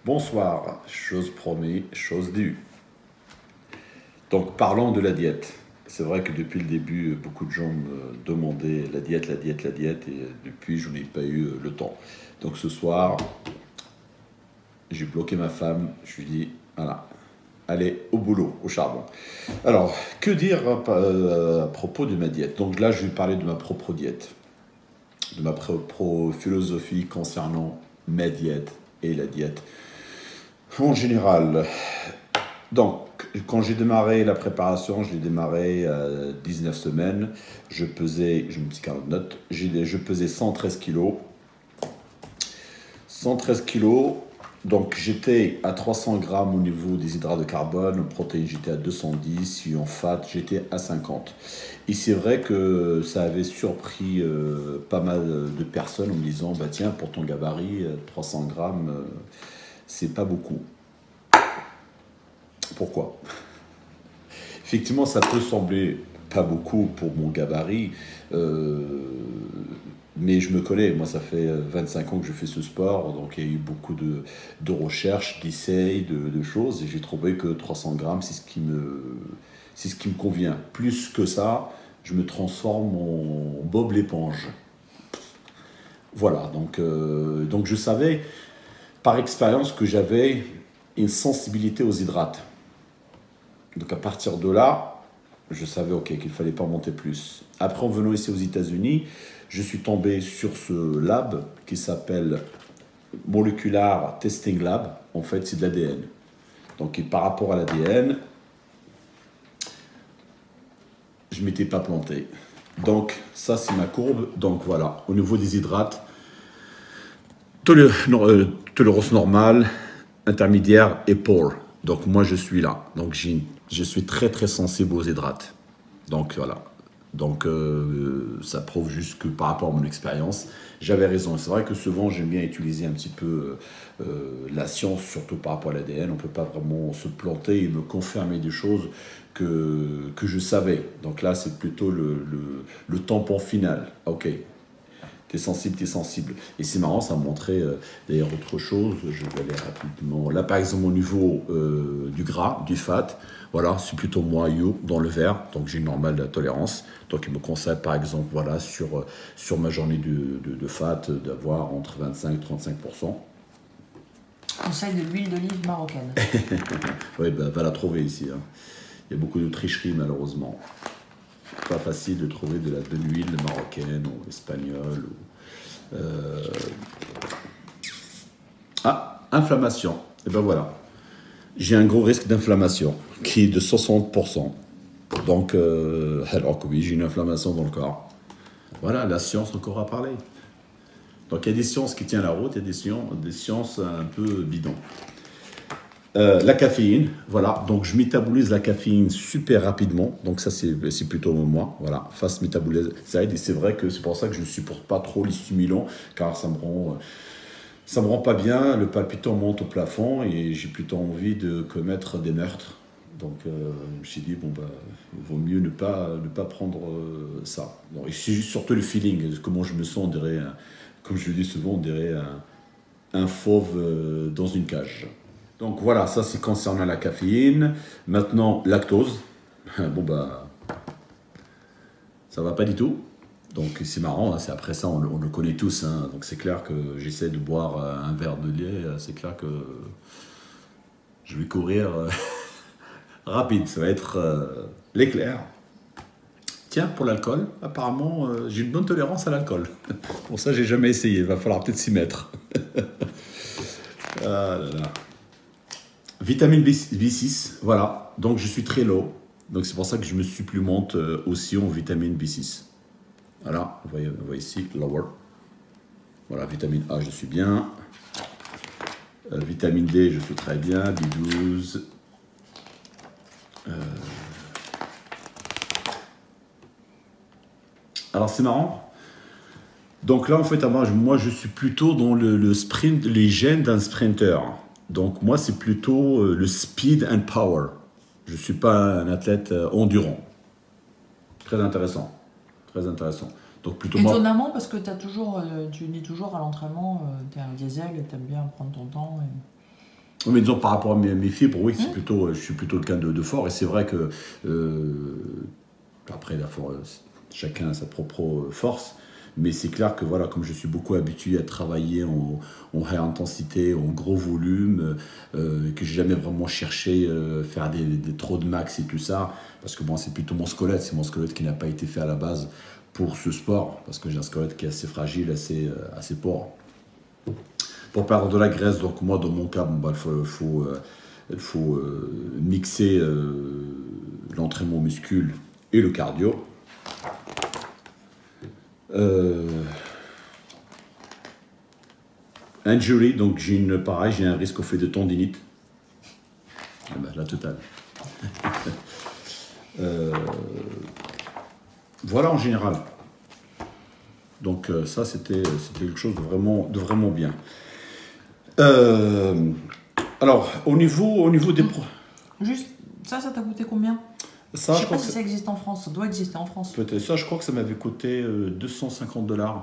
Bonsoir, chose promis, chose due. Donc parlons de la diète. C'est vrai que depuis le début, beaucoup de gens me demandaient la diète, et depuis, je n'ai pas eu le temps. Donc ce soir, j'ai bloqué ma femme, je lui ai dit, voilà, allez, au boulot, au charbon. Alors, que dire à propos de ma diète? Donc là, je vais parler de ma propre diète, de ma propre philosophie concernant ma diète et la diète en général. Donc, quand j'ai démarré la préparation, je l'ai démarré à 19 semaines. Je pesais, je me dis 40 notes, je pesais 113 kilos. 113 kilos, donc j'étais à 300 grammes au niveau des hydrates de carbone, en protéines j'étais à 210, et en fat j'étais à 50. Et c'est vrai que ça avait surpris pas mal de personnes en me disant, bah tiens, pour ton gabarit, 300 grammes, c'est pas beaucoup. Pourquoi? Effectivement, ça peut sembler pas beaucoup pour mon gabarit, mais je me connais. Moi, ça fait 25 ans que je fais ce sport, donc il y a eu beaucoup de recherches, d'essais, de choses, et j'ai trouvé que 300 grammes, c'est ce qui me convient. Plus que ça, je me transforme en Bob l'éponge. Voilà, donc je savais par expérience que j'avais une sensibilité aux hydrates. Donc à partir de là, je savais qu'il ne fallait pas monter plus. Après, en venant ici aux États-Unis, je suis tombé sur ce lab qui s'appelle Molecular Testing Lab. En fait, c'est de l'ADN. Donc par rapport à l'ADN, je ne m'étais pas planté. Donc ça, c'est ma courbe. Donc voilà, au niveau des hydrates, tolérance normale, intermédiaire et poor. Donc moi, je suis là. Donc je suis très très sensible aux hydrates. Donc voilà. Donc ça prouve juste que par rapport à mon expérience, j'avais raison. C'est vrai que souvent j'aime bien utiliser un petit peu la science, surtout par rapport à l'ADN. On ne peut pas vraiment se planter et me confirmer des choses que je savais. Donc là, c'est plutôt le tampon final. Ok. T'es sensible, t'es sensible. Et c'est marrant, ça me montrait d'ailleurs autre chose. Je vais aller rapidement. Là, par exemple, au niveau du gras, du fat, voilà, c'est plutôt moyen dans le vert. Donc, j'ai une normale tolérance. Donc, il me conseille, par exemple, voilà, sur ma journée de fat, d'avoir entre 25 et 35%. Conseil de l'huile d'olive marocaine. Oui, ben, va la trouver ici. Hein. Il y a beaucoup de tricheries, malheureusement. Pas facile de trouver de l'huile marocaine ou espagnole. Ah, inflammation. Et ben voilà. J'ai un gros risque d'inflammation qui est de 60%. Donc, alors que oui, j'ai une inflammation dans le corps. Voilà, la science encore à parler. Donc, il y a des sciences qui tiennent la route, il y a des sciences un peu bidons. La caféine, voilà, donc je métabolise la caféine super rapidement, donc ça c'est plutôt moi, voilà, fast métabolisme, ça aide, et c'est vrai que c'est pour ça que je ne supporte pas trop les stimulants, car ça me rend pas bien, le palpitant monte au plafond, et j'ai plutôt envie de commettre des meurtres, donc je me suis dit, bon bah, il vaut mieux ne pas prendre ça. Bon, et c'est juste surtout le feeling, comment je me sens, on dirait, comme je le dis souvent, on dirait un fauve dans une cage. Donc voilà, ça c'est concernant la caféine. Maintenant, lactose. Bon bah, ça va pas du tout. Donc c'est marrant, hein, c'est après ça, on le connaît tous. Hein. Donc c'est clair que j'essaie de boire un verre de lait. C'est clair que je vais courir rapide. Ça va être l'éclair. Tiens, pour l'alcool, apparemment, j'ai une bonne tolérance à l'alcool. Pour ça, j'ai jamais essayé. Il va falloir peut-être s'y mettre. Ah là là. Vitamine B6, voilà, donc je suis très low, donc c'est pour ça que je me supplémente aussi en vitamine B6. Voilà, vous voyez ici, lower. Voilà, vitamine A, je suis bien. Vitamine D, je suis très bien. B12. Alors c'est marrant. Donc là, en fait, moi je suis plutôt dans le sprint, les gènes d'un sprinter. Donc moi, c'est plutôt le speed and power. Je ne suis pas un athlète endurant. Très intéressant. Très intéressant. Donc plutôt Étonnamment, moi... parce que tu dis toujours à l'entraînement, tu es un diesel et tu aimes bien prendre ton temps. Mais disons, par rapport à mes fibres, oui, c'est plutôt, je suis plutôt quelqu'un de fort. Et c'est vrai que, après, chacun a sa propre force. Mais c'est clair que, voilà, comme je suis beaucoup habitué à travailler en high intensité, en gros volume, que j'ai jamais vraiment cherché faire trop de max et tout ça, parce que bon, c'est plutôt mon squelette, c'est mon squelette qui n'a pas été fait à la base pour ce sport, parce que j'ai un squelette qui est assez fragile, assez poreux. Pour perdre de la graisse, donc moi, dans mon cas, bon, bah, il faut mixer l'entraînement muscule et le cardio. Injury, donc j'ai un risque au fait de tendinite. Ah ben, la totale. Voilà en général. Donc ça c'était quelque chose de vraiment bien. Alors au niveau des Juste, ça t'a coûté combien? ça, je sais pas si ça existe en France, ça doit exister en France. Peut-être ça, je crois que ça m'avait coûté $250.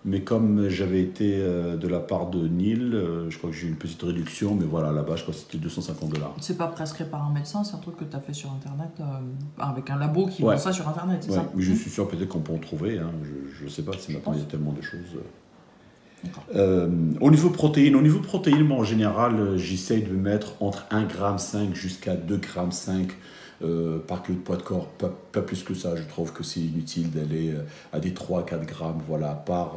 Mais comme j'avais été de la part de Neil, je crois que j'ai eu une petite réduction, mais voilà, là-bas, je crois que c'était $250. C'est pas prescrit par un médecin, c'est un truc que tu as fait sur Internet, avec un labo qui vend ça sur Internet, c'est ça? Mais je suis sûr peut-être qu'on peut en trouver, hein. Je sais pas, si maintenant il y a tellement de choses. Au niveau protéines, moi en général, j'essaye de mettre entre 1,5 g jusqu'à 2,5 g par kilo de poids de corps, pas plus que ça. Je trouve que c'est inutile d'aller à des 3-4 grammes, voilà, par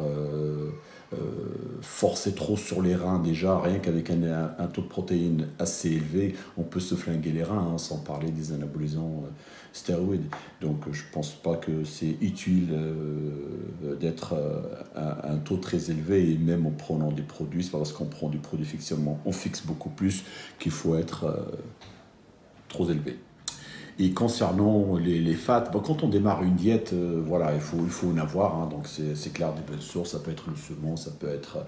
forcer trop sur les reins déjà, rien qu'avec un taux de protéines assez élevé, on peut se flinguer les reins, hein, sans parler des anabolisants stéroïdes. Donc je pense pas que c'est utile d'être à un taux très élevé, et même en prenant des produits, c'est pas parce qu'on prend du produit fixement, on fixe beaucoup plus qu'il faut être trop élevé. Et concernant les fats, bon, quand on démarre une diète, voilà, il faut en avoir, hein, donc c'est clair, des bonnes sources, ça peut être le saumon, ça peut être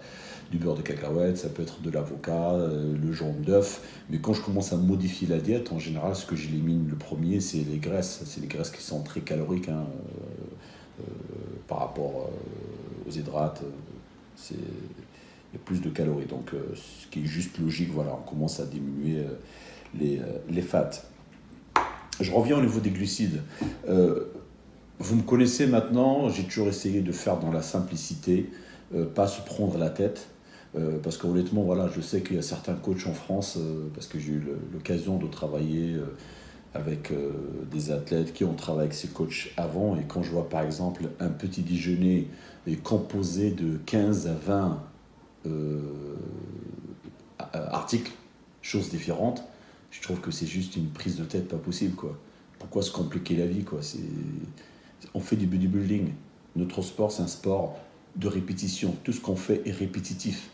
du beurre de cacahuète, ça peut être de l'avocat, le jaune d'œuf. Mais quand je commence à modifier la diète, en général, ce que j'élimine le premier, c'est les graisses. C'est les graisses qui sont très caloriques, hein, par rapport aux hydrates. Il y a plus de calories, donc ce qui est juste logique, voilà, on commence à diminuer les fats. Je reviens au niveau des glucides. Vous me connaissez maintenant, j'ai toujours essayé de faire dans la simplicité, pas se prendre la tête. Parce qu'honnêtement, voilà, je sais qu'il y a certains coachs en France, parce que j'ai eu l'occasion de travailler avec des athlètes qui ont travaillé avec ces coachs avant. Et quand je vois par exemple un petit déjeuner est composé de 15 à 20 articles, choses différentes, je trouve que c'est juste une prise de tête pas possible, quoi. Pourquoi se compliquer la vie, quoi? On fait du bodybuilding. Notre sport, c'est un sport de répétition. Tout ce qu'on fait est répétitif.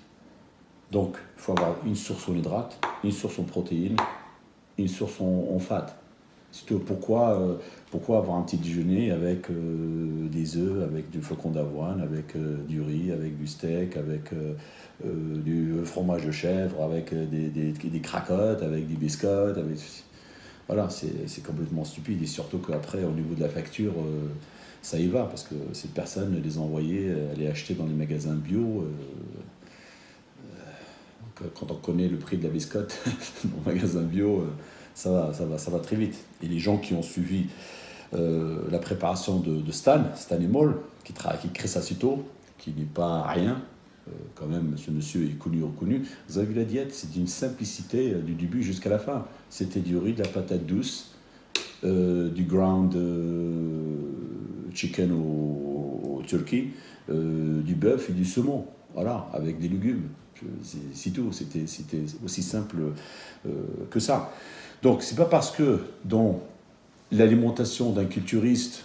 Donc, il faut avoir une source en hydrates, une source en protéines, une source en fat. Surtout, pourquoi avoir un petit déjeuner avec des œufs, avec du flocon d'avoine, avec du riz, avec du steak, avec du fromage de chèvre, avec des cracottes, avec des biscottes, avec... Voilà, c'est complètement stupide. Et surtout qu'après, au niveau de la facture, ça y va, parce que ces personnes les envoyaient, les acheter dans les magasins bio. Quand on connaît le prix de la biscotte dans le magasin bio, ça va très vite. Et les gens qui ont suivi la préparation de Stan Emol, qui crée sa Cito, qui n'est pas rien, quand même, ce monsieur est connu, reconnu. Vous avez vu la diète, c'est d'une simplicité du début jusqu'à la fin. C'était du riz, de la patate douce, du ground chicken au turkey, du bœuf et du saumon, voilà, avec des légumes. C'est tout, c'était aussi simple que ça. Donc, c'est pas parce que dans l'alimentation d'un culturiste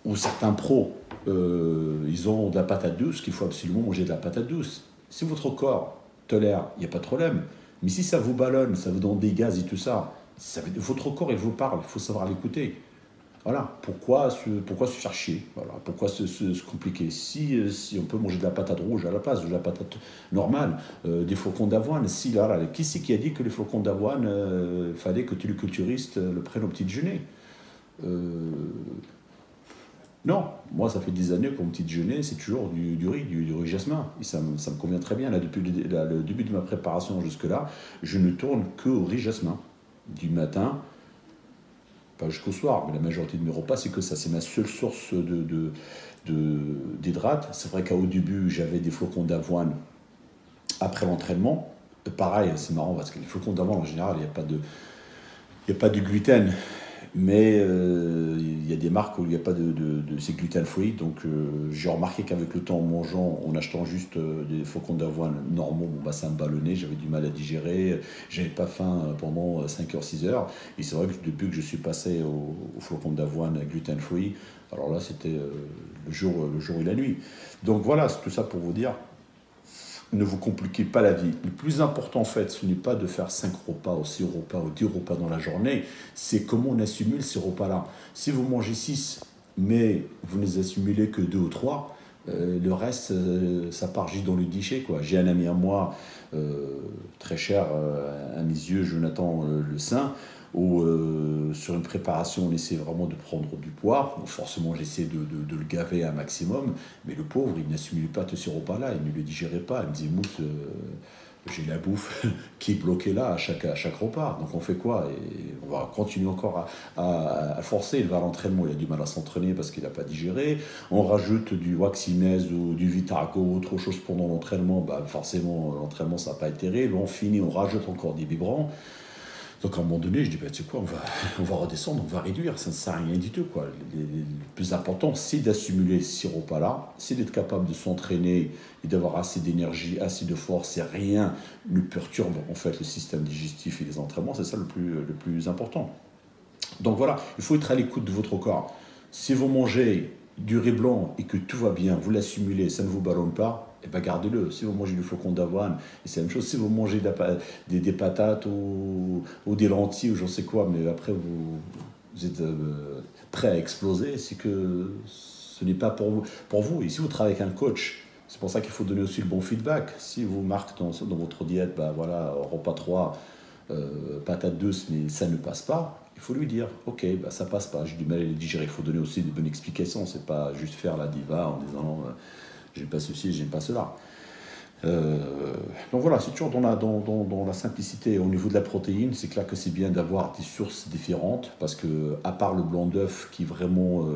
ou certains pros, ils ont de la patate douce, qu'il faut absolument manger de la patate douce. Si votre corps tolère, il n'y a pas de problème. Mais si ça vous ballonne, ça vous donne des gaz et tout ça, votre corps, il vous parle, il faut savoir l'écouter. Voilà, pourquoi se faire chier, voilà, pourquoi se compliquer, si on peut manger de la patate rouge à la place de la patate normale, des flocons d'avoine, si là, qui c'est qui a dit que les flocons d'avoine, fallait que tous les culturistes le prennent au petit déjeuner? Non, moi ça fait des années que mon petit déjeuner c'est toujours du riz, du riz jasmin. Et ça me convient très bien. Là, depuis le début de ma préparation jusque-là, je ne tourne que au riz jasmin. Du matin, pas jusqu'au soir, mais la majorité de mes repas c'est que ça. C'est ma seule source d'hydrates. C'est vrai qu'au début j'avais des flocons d'avoine après l'entraînement. Pareil, c'est marrant parce que les flocons d'avoine en général, il n'y a pas de gluten. Mais il y a des marques où il n'y a pas c'est gluten free. Donc j'ai remarqué qu'avec le temps, en mangeant, en achetant juste des flocons d'avoine normaux, bon, bah, ça me ballonnait, j'avais du mal à digérer, j'avais pas faim pendant 5 heures, 6 heures. Et c'est vrai que depuis que je suis passé aux flocons d'avoine gluten free, alors là c'était le jour et la nuit. Donc voilà, c'est tout ça pour vous dire. Ne vous compliquez pas la vie. Le plus important, en fait, ce n'est pas de faire 5 repas ou 6 repas ou 10 repas dans la journée, c'est comment on assimile ces repas-là. Si vous mangez 6, mais vous ne les assimilez que 2 ou 3, le reste, ça part juste dans le guichet, quoi. J'ai un ami à moi, très cher à mes yeux, Jonathan Le Saint, où sur une préparation, on essaie vraiment de prendre du poids. Donc forcément, j'essaie de le gaver un maximum. Mais le pauvre, il n'assimile pas tous ces repas-là, il ne le digérait pas. Il me dit, Mousse, j'ai la bouffe qui est bloquée là à chaque repas. Donc on fait quoi? Et on va continuer encore à forcer. Il va à l'entraînement, il a du mal à s'entraîner parce qu'il n'a pas digéré. On rajoute du Waxinès ou du Vitargo ou autre chose pendant l'entraînement. Bah, forcément, l'entraînement, ça n'a pas été terrible. On finit, on rajoute encore des biberons. Donc à un moment donné, je dis, bah, tu sais quoi, on va redescendre, on va réduire, ça ne sert à rien du tout, quoi. Le plus important, c'est d'assimiler ces repas-là, c'est d'être capable de s'entraîner et d'avoir assez d'énergie, assez de force, et rien ne perturbe en fait le système digestif et les entraînements, c'est ça le plus important. Donc voilà, il faut être à l'écoute de votre corps. Si vous mangez du riz blanc et que tout va bien, vous l'assimilez, ça ne vous ballonne pas, eh ben gardez-le. Si vous mangez du flocon d'avoine, et c'est la même chose. Si vous mangez des patates ou des lentilles ou j'en sais quoi, mais après vous êtes prêt à exploser, c'est que ce n'est pas pour vous. Et si vous travaillez avec un coach, c'est pour ça qu'il faut donner aussi le bon feedback. Si vous marquez dans votre diète, bah voilà, repas 3, patate douce, mais ça ne passe pas, il faut lui dire, ok, bah ça passe pas, j'ai du mal à les digérer. Il faut donner aussi des bonnes explications, c'est pas juste faire la diva en disant j'aime pas ceci, j'aime pas cela. Donc voilà, c'est toujours dans la simplicité. Au niveau de la protéine, c'est clair que c'est bien d'avoir des sources différentes parce que, à part le blanc d'œuf qui est vraiment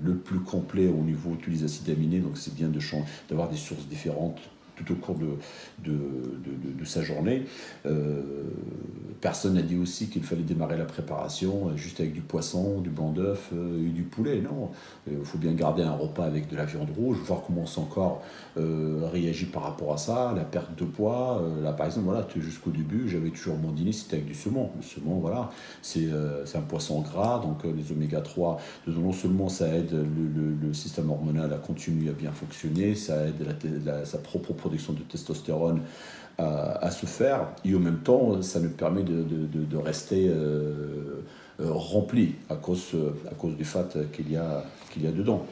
le plus complet au niveau des acides aminés, donc c'est bien d'avoir des sources différentes tout au cours de sa journée. Personne n'a dit aussi qu'il fallait démarrer la préparation juste avec du poisson, du blanc d'œuf et du poulet. Non, il faut bien garder un repas avec de la viande rouge, voir comment son corps réagit par rapport à ça, la perte de poids. Là, par exemple, voilà, jusqu'au début, j'avais toujours mon dîner, c'était avec du saumon. Le saumon, voilà, c'est un poisson gras, donc les oméga 3, non seulement ça aide le système hormonal à continuer à bien fonctionner, ça aide sa propre production de testostérone à se faire, et en même temps, ça nous permet de rester rempli à cause du fat qu'il y a dedans.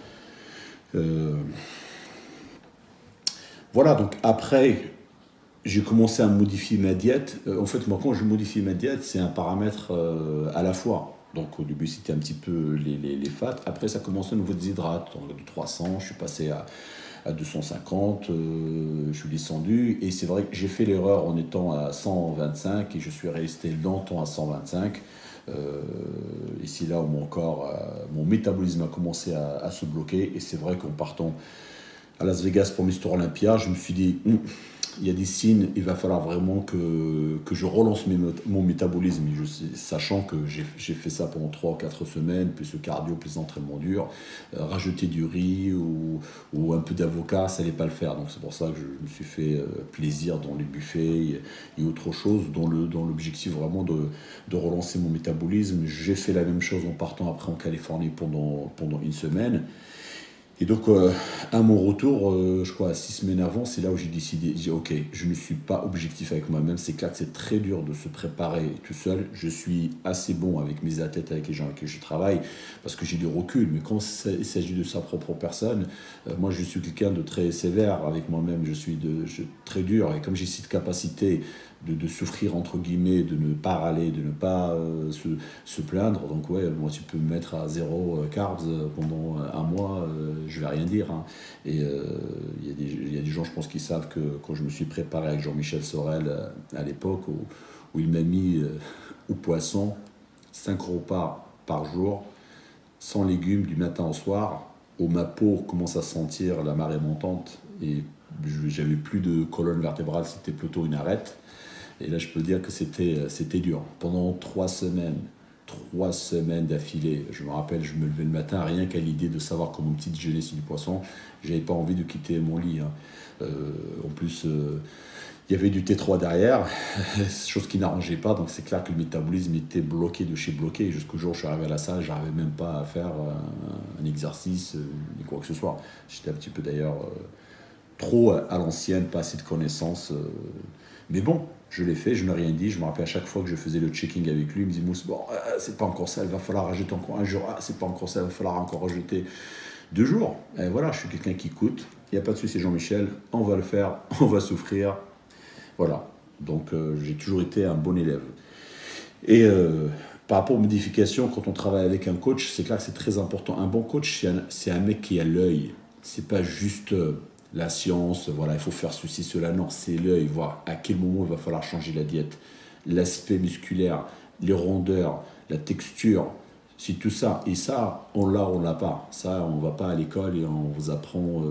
Voilà, donc après, j'ai commencé à modifier ma diète. En fait, moi, quand je modifie ma diète, c'est un paramètre à la fois. Donc, au début, c'était un petit peu les fats. Après, ça commence au niveau des hydrates. Donc, du 300, je suis passé à 250, je suis descendu. Et c'est vrai que j'ai fait l'erreur en étant à 125 et je suis resté longtemps à 125. Et c'est là où mon métabolisme a commencé à se bloquer. Et c'est vrai qu'en partant à Las Vegas pour Mister Olympia, je me suis dit, il y a des signes, il va falloir vraiment que je relance mon métabolisme, sachant que j'ai fait ça pendant 3 ou 4 semaines, plus le cardio, plus l'entraînement dur, rajouter du riz ou un peu d'avocat, ça n'allait pas le faire. Donc c'est pour ça que je me suis fait plaisir dans les buffets et autre chose, dans l'objectif vraiment de relancer mon métabolisme. J'ai fait la même chose en partant après en Californie pendant une semaine. Et donc, à mon retour, je crois, 6 semaines avant, c'est là où j'ai décidé, j'ai dit, ok, je ne suis pas objectif avec moi-même. C'est clair que c'est très dur de se préparer tout seul. Je suis assez bon avec mes athlètes, avec les gens avec qui je travaille, parce que j'ai du recul. Mais quand il s'agit de sa propre personne, moi, je suis quelqu'un de très sévère avec moi-même. Je suis très dur. Et comme j'ai cette capacité de souffrir entre guillemets, de ne pas râler, de ne pas se plaindre. Donc ouais, moi tu peux me mettre à 0 carbs pendant un mois, je vais rien dire. Hein. Et il y a des gens, je pense, qui savent que quand je me suis préparé avec Jean-Michel Sorel à l'époque, où il m'a mis au poisson 5 repas par jour, sans légumes du matin au soir, où ma peau commence à sentir la marée montante et j'avais plus de colonne vertébrale, c'était plutôt une arête. Et là, je peux dire que c'était dur. Pendant 3 semaines d'affilée, je me rappelle, je me levais le matin, rien qu'à l'idée de savoir comment petit déjeuner c'est du poisson, j'avais pas envie de quitter mon lit. Hein. En plus, il y avait du T3 derrière, chose qui n'arrangeait pas, donc c'est clair que le métabolisme était bloqué de chez bloqué. Et jusqu'au jour où je suis arrivé à la salle, j'arrivais même pas à faire un exercice, ni quoi que ce soit. J'étais un petit peu d'ailleurs trop à l'ancienne, pas assez de connaissances. Mais bon, je l'ai fait, je n'ai rien dit. Je me rappelle à chaque fois que je faisais le checking avec lui, il me dit Mousse, bon, c'est pas encore ça, il va falloir rajouter encore un jour. Ah, c'est pas encore ça, il va falloir encore rajouter 2 jours. Et voilà, je suis quelqu'un qui écoute. Il n'y a pas de souci, Jean-Michel, on va le faire, on va souffrir. Voilà. Donc, j'ai toujours été un bon élève. Et par rapport aux modifications, quand on travaille avec un coach, c'est clair que c'est très important. Un bon coach, c'est un mec qui a l'œil. C'est pas juste la science, voilà, il faut faire ceci, cela. Non, c'est l'œil, voir à quel moment il va falloir changer la diète. L'aspect musculaire, les rondeurs, la texture, c'est tout ça. Et ça, on l'a pas. Ça, on va pas à l'école et on vous apprend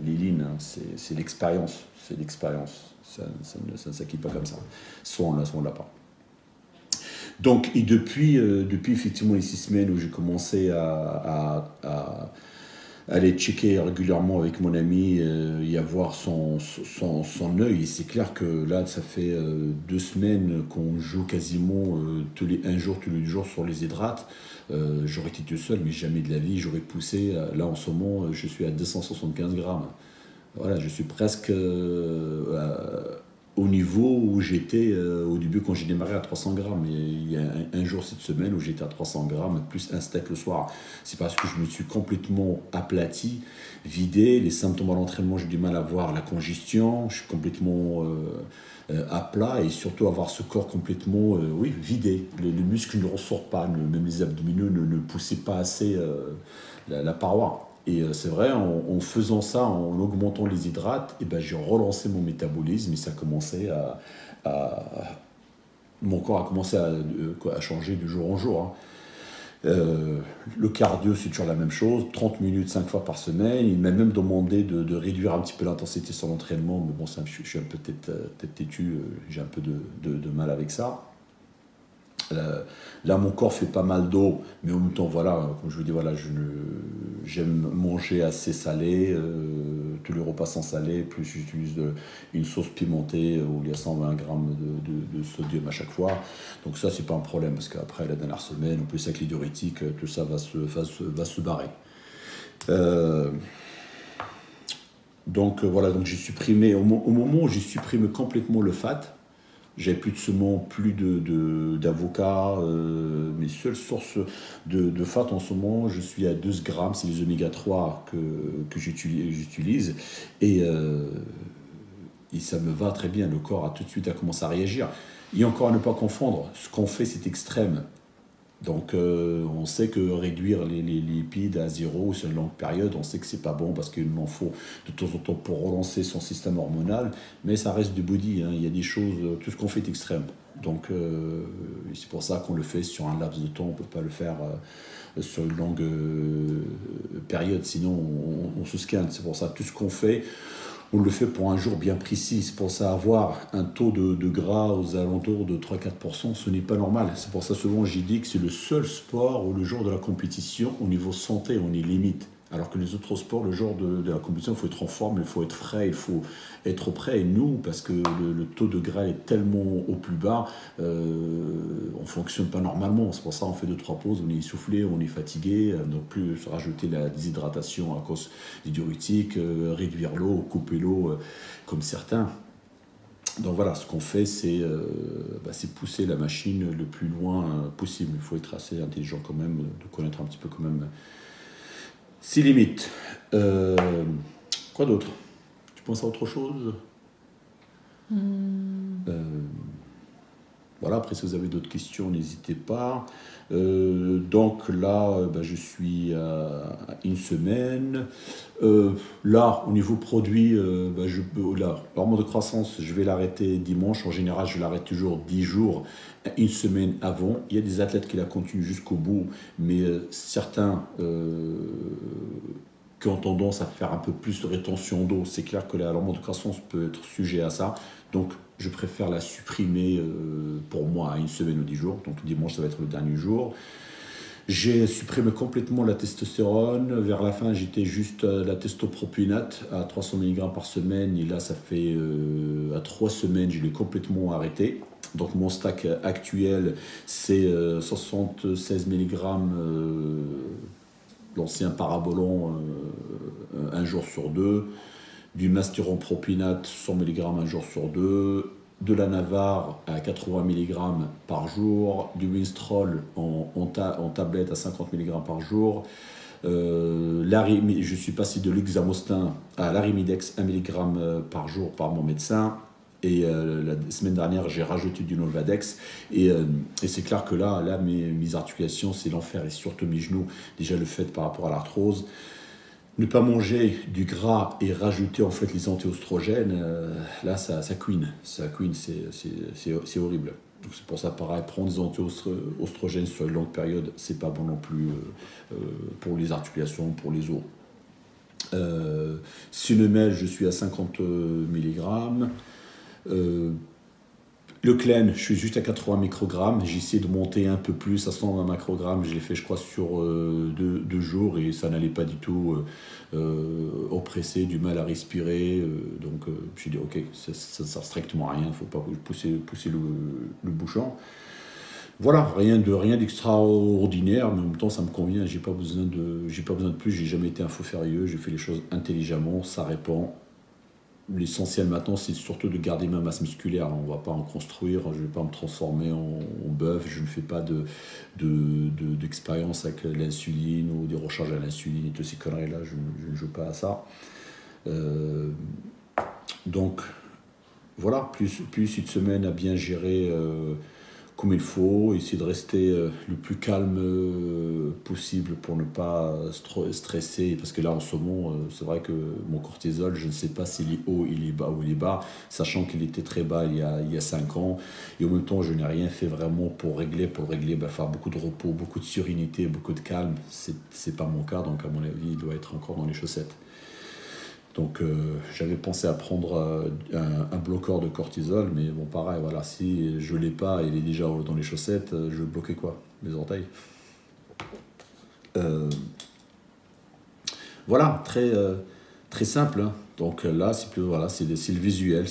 les lignes. Hein. C'est l'expérience. C'est l'expérience. Ça ne s'acquiert pas comme ça. Soit on l'a, soit on l'a pas. Donc, et depuis effectivement les 6 semaines où j'ai commencé à aller checker régulièrement avec mon ami et avoir son œil, et c'est clair que là, ça fait 2 semaines qu'on joue quasiment tous les 2 jours sur les hydrates. J'aurais été tout seul, mais jamais de la vie, j'aurais poussé. Là, en ce moment, je suis à 275 grammes. Voilà, je suis presque au niveau où j'étais au début quand j'ai démarré à 300 grammes. Et il y a un jour cette semaine où j'étais à 300 grammes, plus un steak le soir. C'est parce que je me suis complètement aplati, vidé. Les symptômes à l'entraînement, j'ai du mal à voir la congestion. Je suis complètement à plat et surtout avoir ce corps complètement vidé. Les muscles ne ressortent pas, même les abdominaux ne poussaient pas assez la paroi. Et c'est vrai, en faisant ça, en augmentant les hydrates, et ben, j'ai relancé mon métabolisme et ça a commencé mon corps a commencé à changer de jour en jour. Hein. Le cardio, c'est toujours la même chose, 30 minutes 5 fois par semaine. Il m'a même demandé de réduire un petit peu l'intensité sur l'entraînement, mais bon, ça, je suis un peu tête têtu, j'ai un peu de mal avec ça. Là, mon corps fait pas mal d'eau, mais en même temps, voilà, comme je vous dis, voilà, j'aime manger assez salé, tous les repas sans salé, plus j'utilise une sauce pimentée où il y a 120 grammes de sodium à chaque fois. Donc ça, c'est pas un problème, parce qu'après, la dernière semaine, en plus avec les diurétiques, tout ça va se barrer. Donc voilà, donc j'ai supprimé, au moment où j'ai supprimé complètement le fat, j'avais plus de saumon, plus d'avocat. Mes seules sources de fat en ce moment, je suis à 12 grammes, c'est les oméga 3 que j'utilise. Et ça me va très bien, le corps a tout de suite commencé à réagir. Et encore à ne pas confondre, ce qu'on fait c'est extrême. Donc on sait que réduire les lipides à 0 sur une longue période, on sait que c'est pas bon parce qu'il en faut de temps en temps pour relancer son système hormonal, mais ça reste du body, hein. Il y a des choses, tout ce qu'on fait est extrême. Donc c'est pour ça qu'on le fait sur un laps de temps, on ne peut pas le faire sur une longue période, sinon on se scanne. C'est pour ça tout ce qu'on fait, on le fait pour un jour bien précis. C'est pour ça avoir un taux de gras aux alentours de 3-4%, ce n'est pas normal. C'est pour ça souvent j'ai dit que c'est le seul sport où le jour de la compétition, au niveau santé, on est limite. Alors que les autres sports, le jour de la compétition, il faut être en forme, il faut être frais, il faut être prêt. Et nous, parce que le taux de gras est tellement au plus bas, on ne fonctionne pas normalement. C'est pour ça qu'on fait 2-3 pauses, on est essoufflé, on est fatigué. Donc plus rajouter la déshydratation à cause des diurétiques, réduire l'eau, couper l'eau comme certains. Donc voilà, ce qu'on fait, c'est pousser la machine le plus loin possible. Il faut être assez intelligent quand même, de connaître un petit peu quand même ses limites. Quoi d'autre? Tu penses à autre chose? voilà, après si vous avez d'autres questions, n'hésitez pas. Donc là, je suis à une semaine. Là, au niveau produit, l'hormone de croissance, je vais l'arrêter dimanche. En général, je l'arrête toujours 10 jours, une semaine avant. Il y a des athlètes qui la continuent jusqu'au bout, mais certains qui ont tendance à faire un peu plus de rétention d'eau, c'est clair que l'hormone de croissance peut être sujet à ça. Donc, je préfère la supprimer pour moi à une semaine ou 10 jours. Donc, dimanche, ça va être le dernier jour. J'ai supprimé complètement la testostérone. Vers la fin, j'étais juste à la testopropionate à 300 mg par semaine. Et là, ça fait à 3 semaines, je l'ai complètement arrêté. Donc, mon stack actuel, c'est 76 mg l'ancien parabolon un jour sur deux, du mastéronpropionate 100 mg un jour sur deux, de la Navarre à 80 mg par jour, du Winstrol en tablette à 50 mg par jour, je suis passé de l'hexamostin à l'arimidex 1 mg par jour par mon médecin. Et la semaine dernière, j'ai rajouté du Nolvadex. Et c'est clair que là mes articulations, c'est l'enfer. Et surtout mes genoux, déjà le fait par rapport à l'arthrose. Ne pas manger du gras et rajouter en fait les anti-oestrogènes, là, ça couine. Ça couine, c'est horrible. Donc c'est pour ça, pareil, prendre des anti-oestrogènes sur une longue période, c'est pas bon non plus pour les articulations, pour les os. Cinemel, je suis à 50 mg. Le Clen, je suis juste à 80 microgrammes. J'essaie de monter un peu plus à 120 microgrammes. Je l'ai fait, je crois, sur deux jours et ça n'allait pas du tout. Oppressé, du mal à respirer. Donc, je me suis dit, ok, ça ne sert strictement à rien. Il ne faut pas pousser le bouchon. Voilà, rien d'extraordinaire, mais en même temps, ça me convient. J'ai pas besoin de plus. J'ai jamais été un fou furieux. J'ai fait les choses intelligemment. Ça répond. L'essentiel maintenant, c'est surtout de garder ma masse musculaire. On ne va pas en construire, je ne vais pas me transformer en bœuf, je ne fais pas d'expérience avec l'insuline ou des recharges à l'insuline et toutes ces conneries-là, je ne joue pas à ça. Donc, voilà, plus une semaine à bien gérer comme il faut, essayer de rester le plus calme possible pour ne pas stresser, parce que là en ce moment, c'est vrai que mon cortisol, je ne sais pas s'il est haut, il est bas ou il est bas, sachant qu'il était très bas il y a 5 ans, et en même temps je n'ai rien fait vraiment pour régler, faire beaucoup de repos, beaucoup de sérénité, beaucoup de calme, c'est pas mon cas, donc à mon avis il doit être encore dans les chaussettes. Donc j'avais pensé à prendre un bloqueur de cortisol, mais bon pareil, voilà, si je ne l'ai pas et il est déjà dans les chaussettes, je vais bloquer quoi? Mes orteils. Voilà, très simple. Hein. Donc là, c'est le visuel.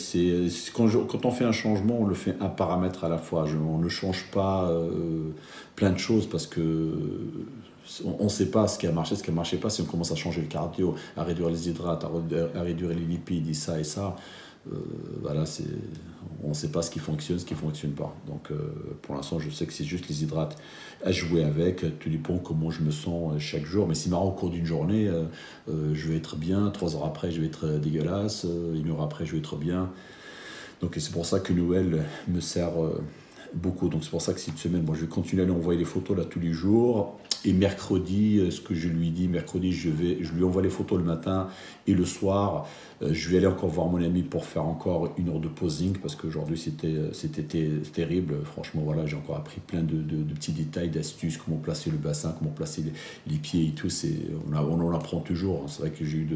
Quand on fait un changement, on le fait un paramètre à la fois. On ne change pas plein de choses parce que on ne sait pas ce qui a marché, ce qui ne marchait pas. Si on commence à changer le cardio, à réduire les hydrates, à réduire les lipides, et ça, voilà, on ne sait pas ce qui fonctionne, ce qui ne fonctionne pas. Donc pour l'instant, je sais que c'est juste les hydrates à jouer avec, tout dépend comment je me sens chaque jour. Mais c'est marrant, au cours d'une journée, je vais être bien, 3 heures après, je vais être dégueulasse, 1 heure après, je vais être bien. Donc c'est pour ça que Noël me sert beaucoup. Donc c'est pour ça que cette semaine, je vais continuer à lui envoyer les photos là tous les jours. Et mercredi, ce que je lui dis, mercredi, je lui envoie les photos le matin et le soir. Je vais aller encore voir mon ami pour faire encore 1 heure de posing parce qu'aujourd'hui c'était terrible. Franchement, voilà, j'ai encore appris plein de petits détails, d'astuces, comment placer le bassin, comment placer les pieds et tout. On en apprend toujours. C'est vrai que j'ai eu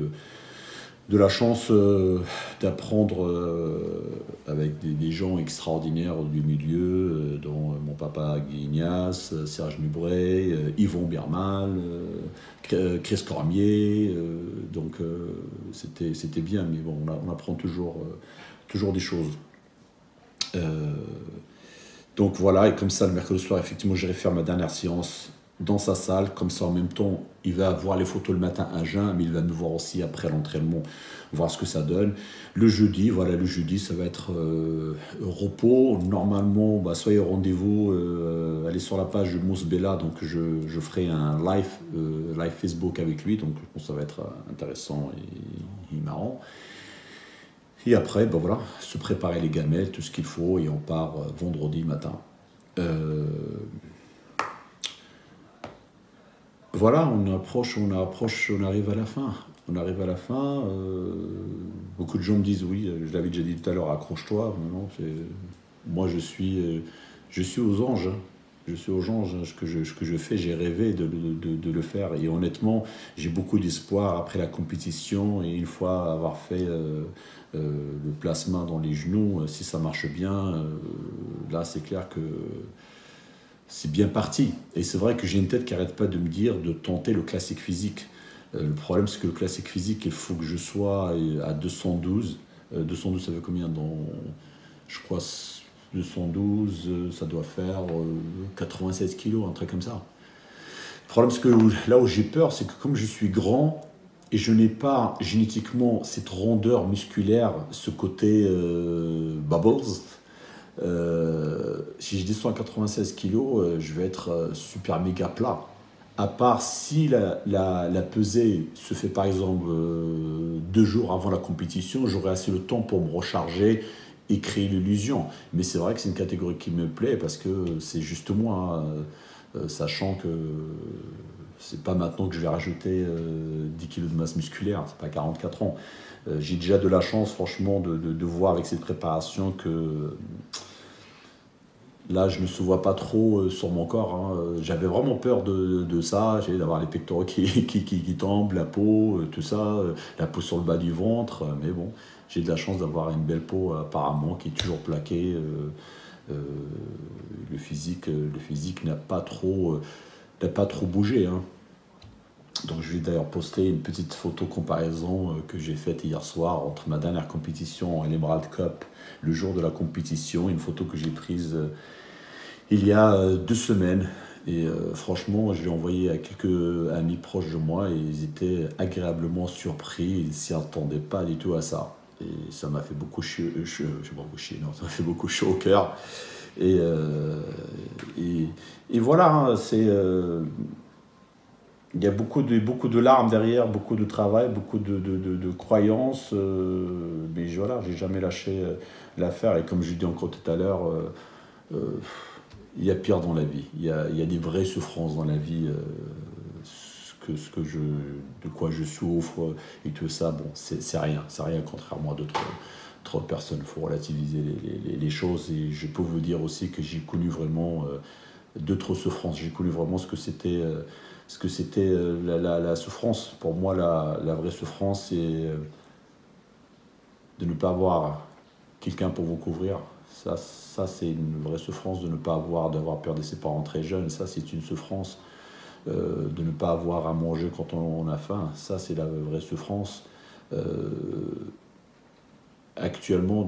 de la chance d'apprendre avec des gens extraordinaires du milieu, dont mon papa Guy Ignace, Serge Nubret, Yvon Bermal, Chris Cormier. Donc c'était bien, mais bon, on apprend toujours des choses. Donc voilà, et comme ça, le mercredi soir, effectivement, j'irai faire ma dernière séance dans sa salle, comme ça en même temps il va voir les photos le matin à jeun, mais il va nous voir aussi après l'entraînement, voir ce que ça donne. Le jeudi, ça va être repos. Normalement, soyez au rendez-vous, allez sur la page de Mousse Bella, donc je ferai un live Facebook avec lui, donc je pense que ça va être intéressant et marrant. Et après, se préparer les gamelles, tout ce qu'il faut, et on part vendredi matin. Euh, voilà, on arrive à la fin. On arrive à la fin. Beaucoup de gens me disent oui, je l'avais déjà dit tout à l'heure, accroche-toi. Mais non, moi je suis aux anges. Hein. Je suis aux anges. Ce que je fais, j'ai rêvé de le faire. Et honnêtement, j'ai beaucoup d'espoir après la compétition. Et une fois avoir fait le placement dans les genoux, si ça marche bien, là c'est clair que c'est bien parti. Et c'est vrai que j'ai une tête qui n'arrête pas de me dire de tenter le classique physique. Le problème, c'est que le classique physique, il faut que je sois à 212. 212, ça fait combien dans... Je crois 212, ça doit faire 96 kilos, un truc comme ça. Le problème, c'est que là où j'ai peur, c'est que comme je suis grand et je n'ai pas génétiquement cette rondeur musculaire, ce côté bubbles, si je descends à 96 kilos, je vais être super méga plat. À part si la pesée se fait par exemple 2 jours avant la compétition, j'aurai assez le temps pour me recharger et créer l'illusion. Mais c'est vrai que c'est une catégorie qui me plaît parce que c'est juste moi, sachant que c'est pas maintenant que je vais rajouter 10 kilos de masse musculaire, c'est pas 44 ans. J'ai déjà de la chance franchement de voir avec cette préparation que là, je ne me souviens pas trop sur mon corps. Hein. J'avais vraiment peur de ça. J'avais d'avoir les pectoraux qui tombent, la peau, tout ça, la peau sur le bas du ventre. Mais bon, j'ai de la chance d'avoir une belle peau apparemment qui est toujours plaquée. Le physique n'a pas trop bougé. Hein. Donc je vais d'ailleurs poster une petite photo comparaison que j'ai faite hier soir entre ma dernière compétition à l'Emerald Cup, le jour de la compétition, une photo que j'ai prise il y a 2 semaines. Et franchement, je l'ai envoyé à quelques amis proches de moi et ils étaient agréablement surpris, ils ne s'y attendaient pas du tout à ça. Et ça m'a fait beaucoup chier, non, ça m'a fait beaucoup chaud au cœur. Et voilà, hein, il y a beaucoup de larmes derrière, beaucoup de travail, beaucoup de croyances. Mais voilà, j'ai jamais lâché l'affaire. Et comme je dis encore tout à l'heure, il y a pire dans la vie. Il y a des vraies souffrances dans la vie. De quoi je souffre et tout ça, bon, c'est rien. C'est rien contrairement à d'autres personnes. Il faut relativiser les choses. Et je peux vous dire aussi que j'ai connu vraiment d'autres souffrances. J'ai connu vraiment ce que c'était la souffrance. Pour moi, la vraie souffrance, c'est de ne pas avoir quelqu'un pour vous couvrir. Ça c'est une vraie souffrance de ne pas d'avoir perdu ses parents très jeunes. Ça, c'est une souffrance de ne pas avoir à manger quand on a faim. Ça, c'est la vraie souffrance. Actuellement,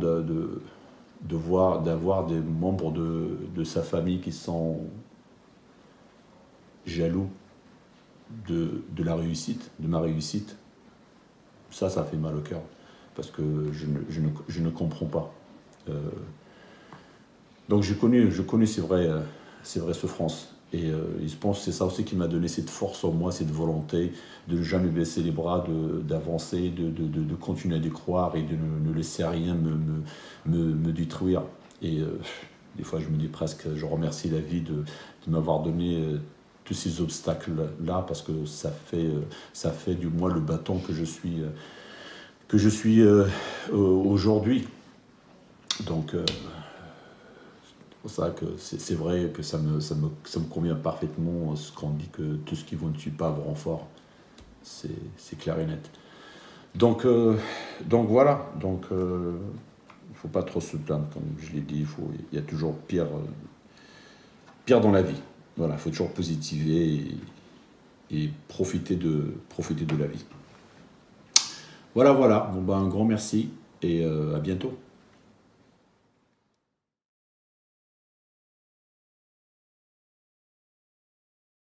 d'avoir des membres de sa famille qui sont jaloux de la réussite, de ma réussite, ça fait mal au cœur. Parce que je ne comprends pas. Donc je connais ces vraies souffrances. Et je pense que c'est ça aussi qui m'a donné cette force en moi, cette volonté de ne jamais baisser les bras, d'avancer, de continuer à y croire et de ne laisser rien me détruire. Et des fois je me dis presque, je remercie la vie de m'avoir donné tous ces obstacles-là, parce que ça fait du moins le bâton que je suis aujourd'hui. Donc c'est pour ça que c'est vrai que ça me convient parfaitement ce qu'on dit, que tout ce qui vous ne suit pas vous rend fort. C'est clair et net. Donc voilà. Donc il ne faut pas trop se plaindre, comme je l'ai dit. Il y a toujours pire dans la vie. Voilà, il faut toujours positiver et profiter de la vie. Voilà. Bon, un grand merci et à bientôt.